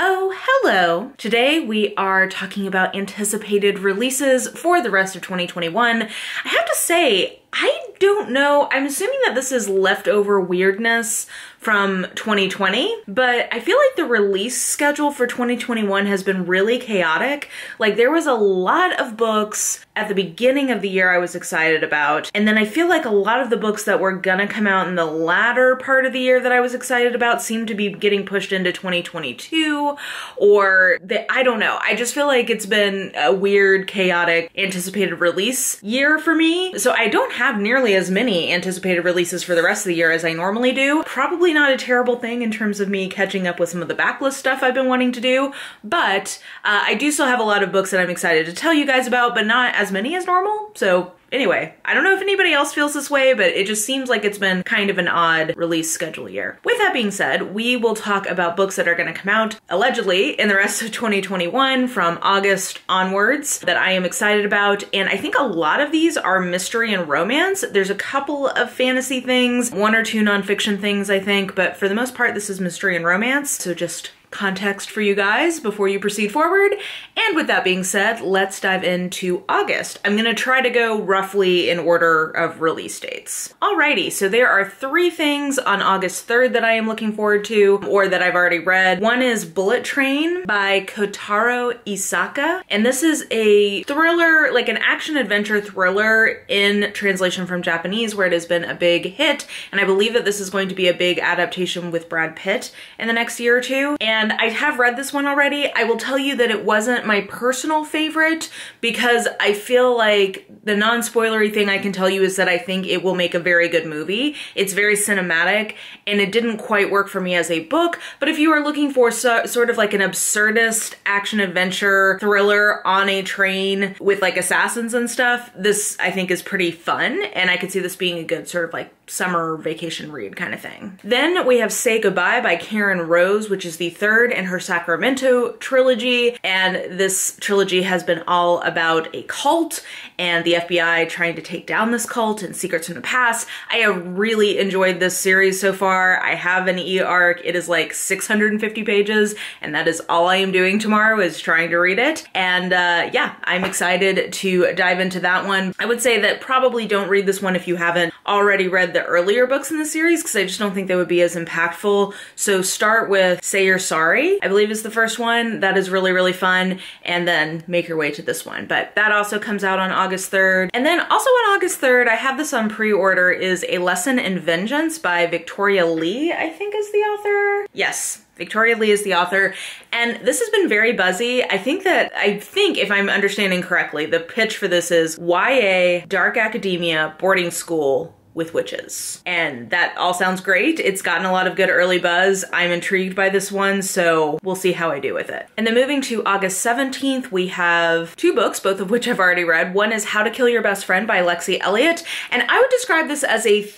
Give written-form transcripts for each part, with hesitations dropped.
Oh, hello! Today we are talking about anticipated releases for the rest of 2021. I have to say, I don't know. I'm assuming that this is leftover weirdness from 2020, but I feel like the release schedule for 2021 has been really chaotic. Like, there was a lot of books at the beginning of the year I was excited about, and then I feel like a lot of the books that were gonna come out in the latter part of the year that I was excited about seem to be getting pushed into 2022, or I don't know. I just feel like it's been a weird, chaotic, anticipated release year for me. So I don't have nearly as many anticipated releases for the rest of the year as I normally do. Probably not a terrible thing in terms of me catching up with some of the backlist stuff I've been wanting to do, but I do still have a lot of books that I'm excited to tell you guys about, but not as many as normal. So anyway, I don't know if anybody else feels this way, but it just seems like it's been kind of an odd release schedule year. With that being said, we will talk about books that are going to come out allegedly in the rest of 2021 from August onwards that I am excited about. And I think a lot of these are mystery and romance. There's a couple of fantasy things, one or two nonfiction things, I think, but for the most part, this is mystery and romance. So just context for you guys before you proceed forward. And with that being said, let's dive into August. I'm gonna try to go roughly in order of release dates. Alrighty, so there are 3 things on August 3rd that I am looking forward to, or that I've already read. One is Bullet Train by Kotaro Isaka, and this is a thriller, like an action-adventure thriller in translation from Japanese, where it has been a big hit, and I believe that this is going to be a big adaptation with Brad Pitt in the next year or two. And I have read this one already. I will tell you that it wasn't my personal favorite because I feel like the non-spoilery thing I can tell you is that I think it will make a very good movie. It's very cinematic and it didn't quite work for me as a book, but if you are looking for sort of like an absurdist action-adventure thriller on a train with like assassins and stuff, this I think is pretty fun, and I could see this being a good sort of like summer vacation read kind of thing. Then we have Say Goodbye by Karen Rose, which is the 3rd in her Sacramento trilogy, and this trilogy has been all about a cult and the FBI trying to take down this cult and secrets from the past. I have really enjoyed this series so far. I have an e-arc. It is like 650 pages, and that is all I am doing tomorrow is trying to read it. And yeah, I'm excited to dive into that one. I would say that probably don't read this one if you haven't already read the earlier books in the series, because I just don't think they would be as impactful. So start with Say You're Sorry, I believe is the first one. That is really, really fun. And then make your way to this one. But that also comes out on August 3rd. And then also on August 3rd, I have this on pre-order, is A Lesson in Vengeance by Victoria Lee, I think is the author. Yes. Victoria Lee is the author, and this has been very buzzy. I think if I'm understanding correctly, the pitch for this is YA, dark academia, boarding school with witches. And that all sounds great. It's gotten a lot of good early buzz. I'm intrigued by this one, so we'll see how I do with it. And then moving to August 17th, we have 2 books, both of which I've already read. One is How to Kill Your Best Friend by Lexi Elliott, and I would describe this as a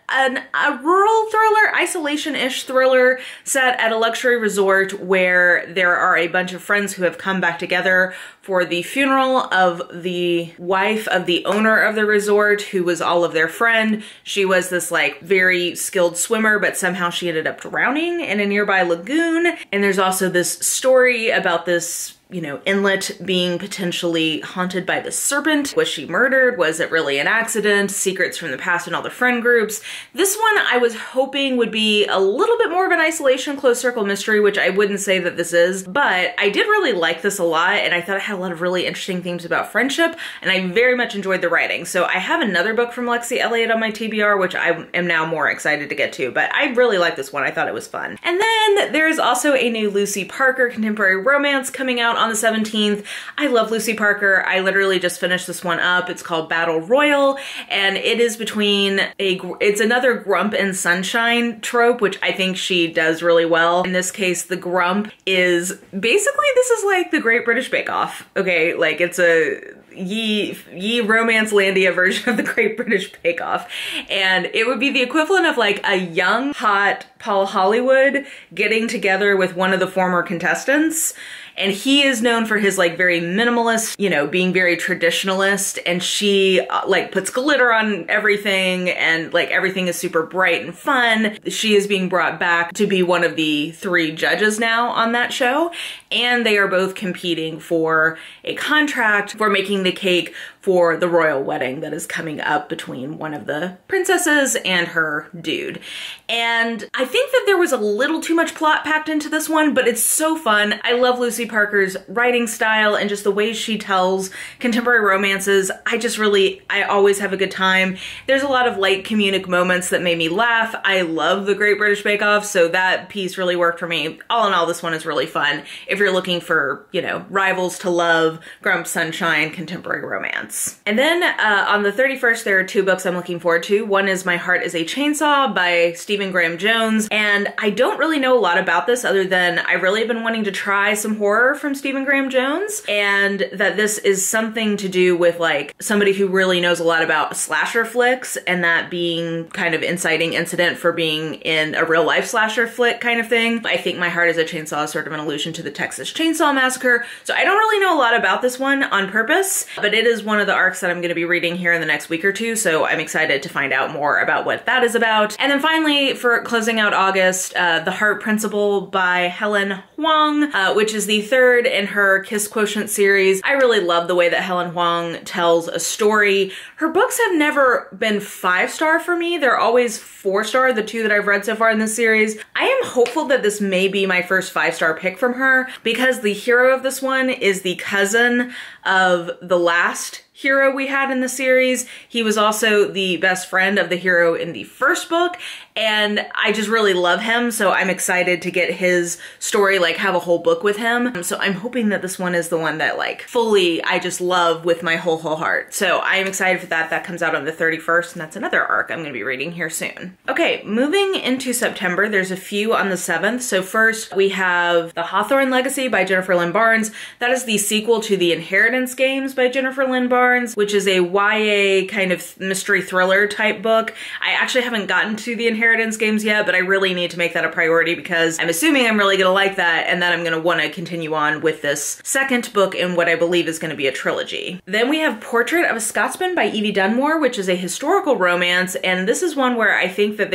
a rural thriller, isolation-ish thriller set at a luxury resort where there are a bunch of friends who have come back together for the funeral of the wife of the owner of the resort, who was all of their friend. She was this like very skilled swimmer, but somehow she ended up drowning in a nearby lagoon. And there's also this story about this, you know, inlet being potentially haunted by the serpent. Was she murdered? Was it really an accident? Secrets from the past and all the friend groups. This one I was hoping would be a little bit more of an isolation, closed circle mystery, which I wouldn't say that this is, but I did really like this a lot, and I thought it had a lot of really interesting themes about friendship, and I very much enjoyed the writing. So I have another book from Lexi Elliott on my TBR, which I am now more excited to get to, but I really like this one. I thought it was fun. And then there's also a new Lucy Parker contemporary romance coming out on the 17th. I love Lucy Parker. I literally just finished this one up. It's called Battle Royal, and it is between it's another grump and sunshine trope, which I think she does really well. In this case, the grump is basically, this is like the Great British Bake Off. Okay, like it's a ye romance landia version of the Great British Bake Off. And it would be the equivalent of like a young, hot Paul Hollywood getting together with one of the former contestants. And he is known for his like very minimalist, you know, being very traditionalist, and she like puts glitter on everything, and like everything is super bright and fun. She is being brought back to be one of the 3 judges now on that show, and they are both competing for a contract for making the cake for the royal wedding that is coming up between one of the princesses and her dude. And I think that there was a little too much plot packed into this one, but it's so fun. I love Lucy Parker's writing style and just the way she tells contemporary romances. I always have a good time. There's a lot of light comedic moments that made me laugh. I love the Great British Bake Off, so that piece really worked for me. All in all, this one is really fun if you're looking for, you know, rivals to love, Grump Sunshine, contemporary romance. And then on the 31st, there are 2 books I'm looking forward to. One is My Heart is a Chainsaw by Stephen Graham Jones. And I don't really know a lot about this other than I really have been wanting to try some horror from Stephen Graham Jones, and that this is something to do with like somebody who really knows a lot about slasher flicks, and that being kind of inciting incident for being in a real life slasher flick kind of thing. I think My Heart is a Chainsaw is sort of an allusion to the Texas Chainsaw Massacre. So I don't really know a lot about this one on purpose, but it is one of the arcs that I'm going to be reading here in the next week or 2, so I'm excited to find out more about what that is about. And then finally, for closing out August, The Heart Principle by Helen Huang, which is the 3rd in her Kiss Quotient series. I really love the way that Helen Huang tells a story. Her books have never been 5-star for me. They're always 4-star, the 2 that I've read so far in this series. I am hopeful that this may be my first 5-star pick from her, because the hero of this one is the cousin of the last hero we had in the series. He was also the best friend of the hero in the first book, and I just really love him, so I'm excited to get his story, like have a whole book with him. So I'm hoping that this one is the one that like fully I just love with my whole heart. So I'm excited for that. That comes out on the 31st, and that's another arc I'm gonna be reading here soon. Okay, moving into September, there's a few on the 7th. So first we have The Hawthorne Legacy by Jennifer Lynn Barnes. That is the sequel to The Inheritance Games by Jennifer Lynn Barnes, which is a YA kind of mystery thriller type book. I actually haven't gotten to The Inheritance Games yet, but I really need to make that a priority because I'm assuming I'm really gonna like that, and then I'm gonna wanna continue on with this second book in what I believe is gonna be a trilogy. Then we have Portrait of a Scotsman by Evie Dunmore, which is a historical romance, and this is one where I think that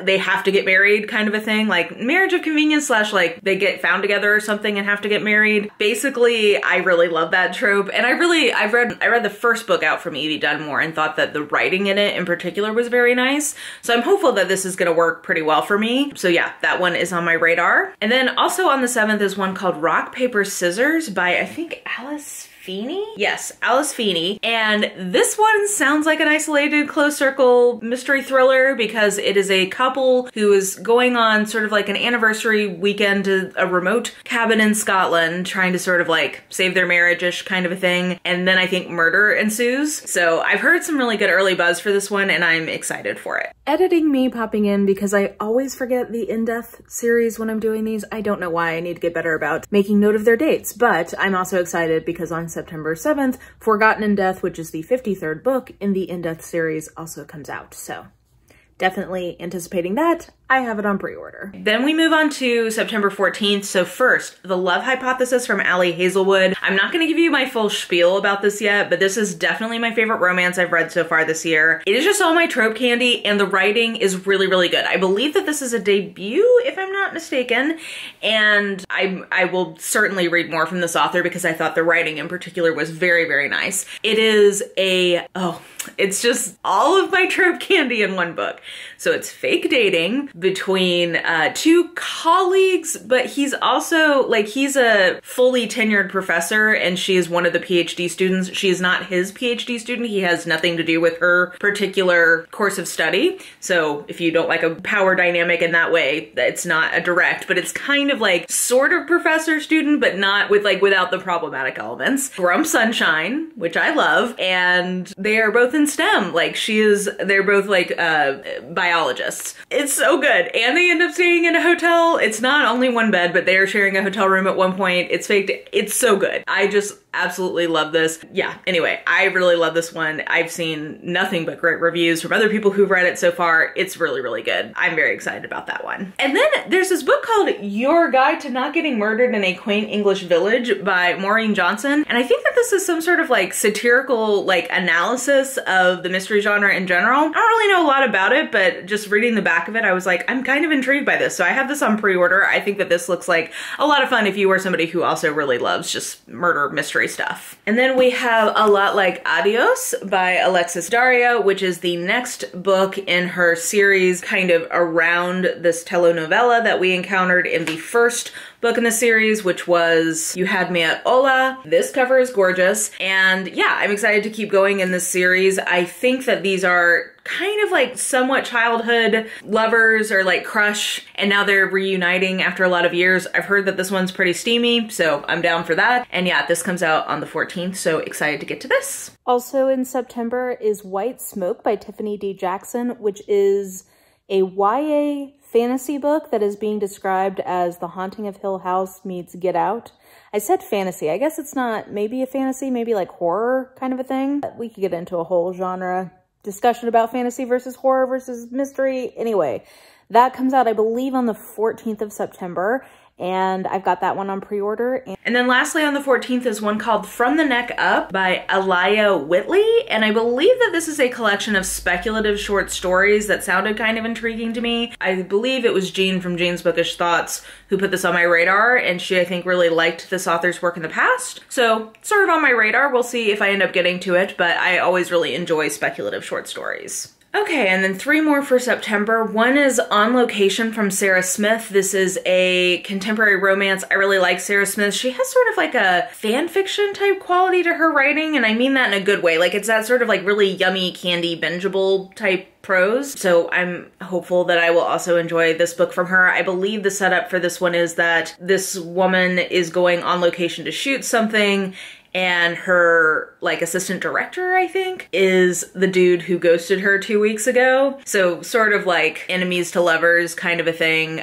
they have to get married kind of a thing, like marriage of convenience slash like they get found together or something and have to get married. Basically, I really love that trope, and I read the first book out from Evie Dunmore and thought that the writing in it in particular was very nice. So I'm hopeful that this is gonna work pretty well for me. So yeah, that one is on my radar. And then also on the 7th is one called Rock, Paper, Scissors by I think Alice Feeney? Yes, Alice Feeney. And this one sounds like an isolated close circle mystery thriller because it is a couple who is going on sort of like an anniversary weekend to a remote cabin in Scotland trying to sort of like save their marriage-ish kind of a thing. And then I think murder ensues. So I've heard some really good early buzz for this one and I'm excited for it. Editing me popping in because I always forget the in-depth series when I'm doing these. I don't know why. I need to get better about making note of their dates, but I'm also excited because on September 7th, Forgotten in Death, which is the 53rd book in the In-Depth series, also comes out. So definitely anticipating that. I have it on pre-order. Then we move on to September 14th. So first, The Love Hypothesis from Ali Hazelwood. I'm not gonna give you my full spiel about this yet, but this is definitely my favorite romance I've read so far this year. It is just all my trope candy and the writing is really, really good. I believe that this is a debut, if I'm not mistaken, and I will certainly read more from this author because I thought the writing in particular was very, very nice. It is it's just all of my trope candy in one book. So it's fake dating between 2 colleagues, but he's also like, he's a fully tenured professor and she is one of the PhD students. She is not his PhD student. He has nothing to do with her particular course of study. So if you don't like a power dynamic in that way, it's not a direct, but it's kind of like sort of professor student, but not with like without the problematic elements. Grump Sunshine, which I love, and they are both in STEM. Like they're both like biologists. It's so good. And they end up staying in a hotel. It's not only one bed, but they are sharing a hotel room at one point. It's faked. It's so good. I just absolutely love this. Yeah, anyway, I really love this one. I've seen nothing but great reviews from other people who've read it so far. It's really, really good. I'm very excited about that one. And then there's this book called Your Guide to Not Getting Murdered in a Quaint English Village by Maureen Johnson. And I think that this is some sort of like satirical like analysis of the mystery genre in general. I don't really know a lot about it, but just reading the back of it, I was like, I'm kind of intrigued by this. So I have this on pre-order. I think that this looks like a lot of fun if you are somebody who also really loves just murder mystery stuff. And then we have A Lot Like Odes by Alexis Daria, which is the next book in her series kind of around this telenovela that we encountered in the first book in the series, which was You Had Me at Hola. This cover is gorgeous. And yeah, I'm excited to keep going in this series. I think that these are kind of like somewhat childhood lovers or like crush, and now they're reuniting after a lot of years. I've heard that this one's pretty steamy, so I'm down for that. And yeah, this comes out on the 14th, so excited to get to this. Also in September is White Smoke by Tiffany D. Jackson, which is a YA fantasy book that is being described as The Haunting of Hill House meets Get Out. I said fantasy. I guess it's not maybe a fantasy, maybe like horror kind of a thing. We could get into a whole genre discussion about fantasy versus horror versus mystery. Anyway, that comes out, I believe, on the 14th of September. And I've got that one on pre-order. And then lastly on the 14th is one called From the Neck Up by Elia Whitley. And I believe that this is a collection of speculative short stories that sounded kind of intriguing to me. I believe it was Jean from Jean's Bookish Thoughts who put this on my radar, and she, I think, really liked this author's work in the past. So sort of on my radar. We'll see if I end up getting to it, but I always really enjoy speculative short stories. Okay, and then 3 more for September. One is On Location from Sarah Smith. This is a contemporary romance. I really like Sarah Smith. She has sort of like a fan fiction type quality to her writing, and I mean that in a good way. Like, it's that sort of like really yummy, candy, bingeable type prose. So I'm hopeful that I will also enjoy this book from her. I believe the setup for this one is that this woman is going on location to shoot something, and her like assistant director, I think, is the dude who ghosted her 2 weeks ago. So sort of like enemies to lovers kind of a thing,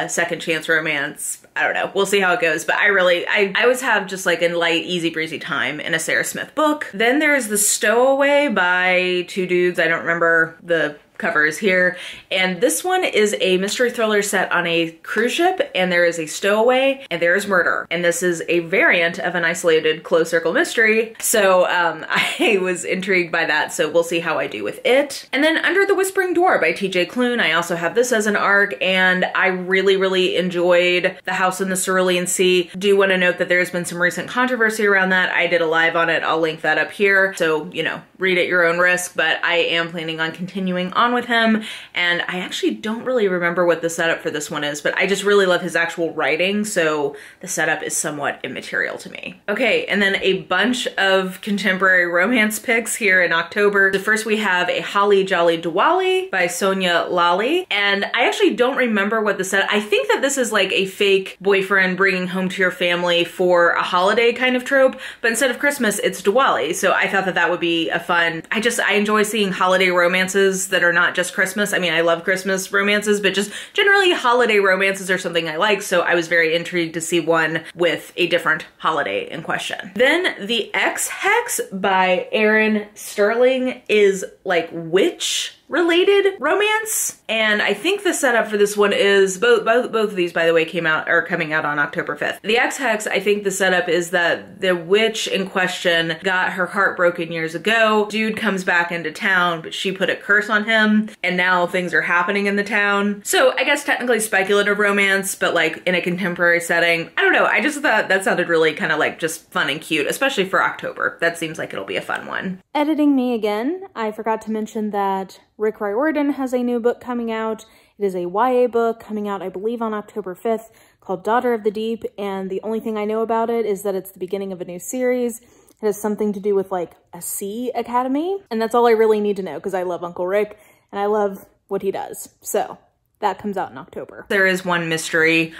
second chance romance. I don't know. We'll see how it goes. But I always have just like a light, easy breezy time in a Sarah Smith book. Then there's The Stowaway by 2 dudes. I don't remember the covers here. And this one is a mystery thriller set on a cruise ship, and there is a stowaway and there is murder. And this is a variant of an isolated closed circle mystery. So I was intrigued by that. So we'll see how I do with it. And then Under the Whispering Door by TJ Klune. I also have this as an ARC, and I really, really enjoyed The House in the Cerulean Sea. Do want to note that there's been some recent controversy around that. I did a live on it. I'll link that up here. So, you know, read at your own risk, but I am planning on continuing on with him. And I actually don't really remember what the setup for this one is, but I just really love his actual writing, so the setup is somewhat immaterial to me. Okay, and then a bunch of contemporary romance picks here in October. So first we have A Holly Jolly Diwali by Sonia Lally, and I actually don't remember what the setup. I think that this is like a fake boyfriend bringing home to your family for a holiday kind of trope, but instead of Christmas, it's Diwali. So I thought that that would be a fun, I enjoy seeing holiday romances that are not just Christmas. I mean, I love Christmas romances, but just generally holiday romances are something I like, so I was very intrigued to see one with a different holiday in question. Then the X Hex by Erin Sterling is like witch related romance, and I think the setup for this one is both of these, by the way, coming out on October 5th. The X Hex, I think the setup is that the witch in question got her heart broken years ago. Dude comes back into town, but she put a curse on him, and now things are happening in the town. So I guess technically speculative romance, but like in a contemporary setting. I don't know, I just thought that sounded really kind of like just fun and cute, especially for October. That seems like it'll be a fun one. Editing me again, I forgot to mention that Rick Riordan has a new book coming out. It is a YA book coming out, I believe, on October 5th called Daughter of the Deep, and the only thing I know about it is that it's the beginning of a new series. It has something to do with like a sea academy, and that's all I really need to know because I love Uncle Rick and I love what he does. So That comes out in October. There is one mystery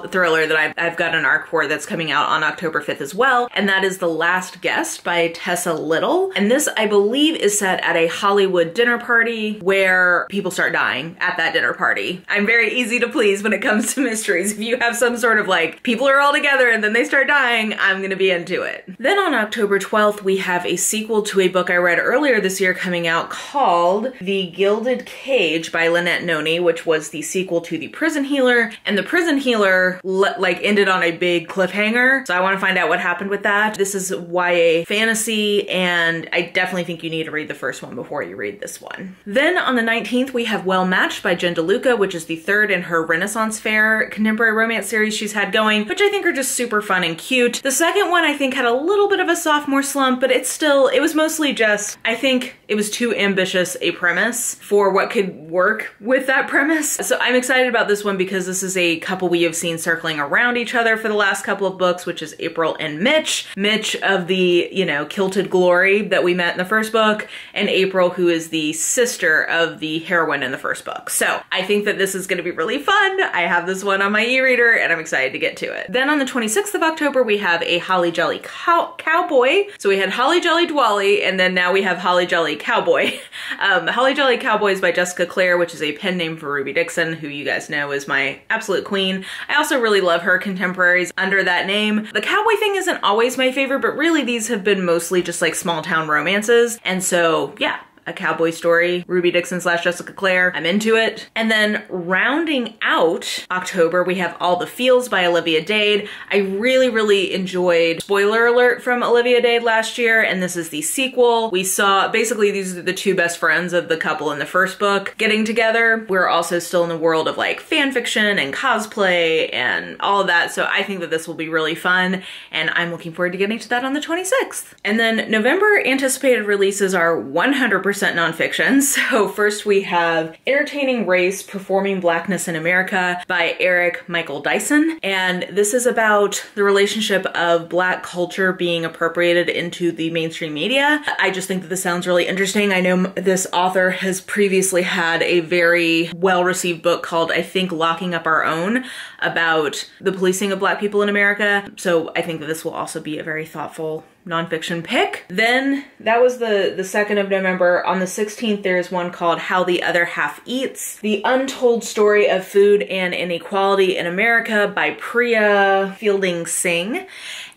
thriller that I've got an arc for that's coming out on October 5th as well, and that is The Last Guest by Tessa Little. And this, I believe, is set at a Hollywood dinner party where people start dying at that dinner party. I'm very easy to please when it comes to mysteries. If you have some sort of like, people are all together and then they start dying, I'm gonna be into it. Then on October 12th, we have a sequel to a book I read earlier this year coming out called The Gilded Cage by Lynette Noni, which was the sequel to The Prison Healer, and The Prison Healer like ended on a big cliffhanger, so I want to find out what happened with that. This is YA fantasy, and I definitely think you need to read the first one before you read this one. Then on the 19th, we have Well Matched by Jen DeLuca, which is the third in her Renaissance Fair contemporary romance series she's had going, which I think are just super fun and cute. The second one I think had a little bit of a sophomore slump, but it was mostly just, I think it was too ambitious a premise for what could work with that premise. So I'm excited about this one because this is a couple we have seen circling around each other for the last couple of books, which is April and Mitch. Mitch of the, you know, Kilted Glory that we met in the first book, and April, who is the sister of the heroine in the first book. So I think that this is going to be really fun. I have this one on my e-reader and I'm excited to get to it. Then on the 26th of October, we have a Holly Jolly Cowboy. So we had Holly Jolly Diwali, and then now we have Holly Jolly Cowboy. Holly Jolly Cowboy is by Jessica Clare, which is a pen name for Ruby Dixon, who you guys know is my absolute queen. I also really love her contemporaries under that name. The cowboy thing isn't always my favorite, but really these have been mostly just like small town romances. And so yeah, a cowboy story, Ruby Dixon / Jessica Clare. I'm into it. And then rounding out October, we have All the Feels by Olivia Dade. I really, really enjoyed, spoiler alert, from Olivia Dade last year, and this is the sequel. We saw, basically these are the two best friends of the couple in the first book getting together. We're also still in the world of like fan fiction and cosplay and all of that, so I think that this will be really fun, and I'm looking forward to getting to that on the 26th. And then November anticipated releases are 100% nonfiction. So first we have Entertaining Race, Performing Blackness in America by Eric Michael Dyson. And this is about the relationship of Black culture being appropriated into the mainstream media. I just think that this sounds really interesting. I know this author has previously had a very well-received book called, I think, Locking Up Our Own, about the policing of Black people in America. So I think that this will also be a very thoughtful nonfiction pick. Then that was the 2nd of November. On the 16th, there's one called How the Other Half Eats, The Untold Story of Food and Inequality in America by Priya Fielding Singh.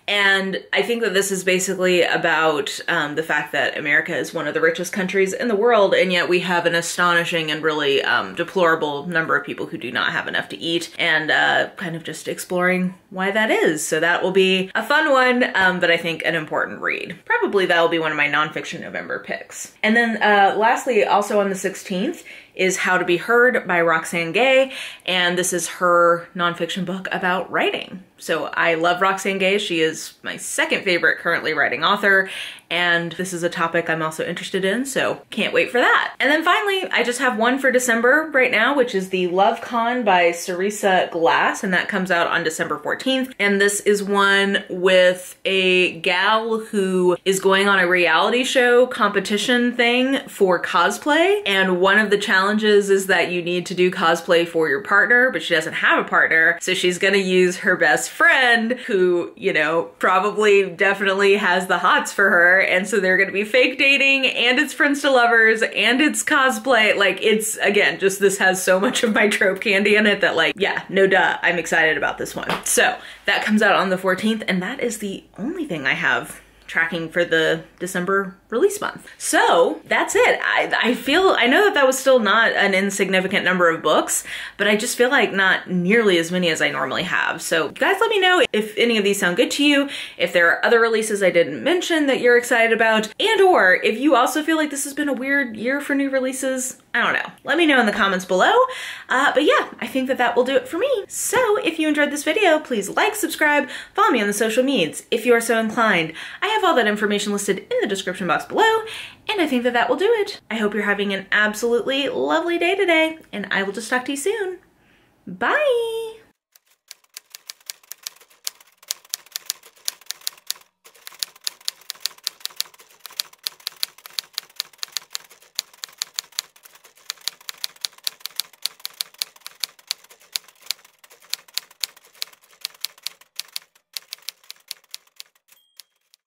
And I think that this is basically about the fact that America is one of the richest countries in the world, and yet we have an astonishing and really deplorable number of people who do not have enough to eat, and kind of just exploring why that is. So that will be a fun one, but I think an important read. Probably that will be one of my nonfiction November picks. And then lastly, also on the 16th, is How to Be Heard by Roxane Gay, and this is her nonfiction book about writing. So I love Roxane Gay. She is my second favorite currently writing author, and this is a topic I'm also interested in, so can't wait for that. And then finally, I just have one for December right now, which is The Love Con by Sarisa Glass, and that comes out on December 14th. And this is one with a gal who is going on a reality show competition thing for cosplay, and one of the challenges is that you need to do cosplay for your partner, but she doesn't have a partner, so she's gonna use her best friend who, you know, probably definitely has the hots for her, and so they're gonna be fake dating, and it's friends to lovers, and it's cosplay. Like, it's, again, just this has so much of my trope candy in it that, like, yeah, no duh, I'm excited about this one. So that comes out on the 14th, and that is the only thing I have tracking for the December release month. So that's it. I know that was still not an insignificant number of books, but I just feel like not nearly as many as I normally have. So guys, let me know if any of these sound good to you, if there are other releases I didn't mention that you're excited about, and or if you also feel like this has been a weird year for new releases. I don't know. Let me know in the comments below. But yeah, I think that will do it for me. So if you enjoyed this video, please like, subscribe, follow me on the social medias if you are so inclined. I have all that information listed in the description box below, and I think that will do it. I hope you're having an absolutely lovely day today, and I will just talk to you soon. Bye!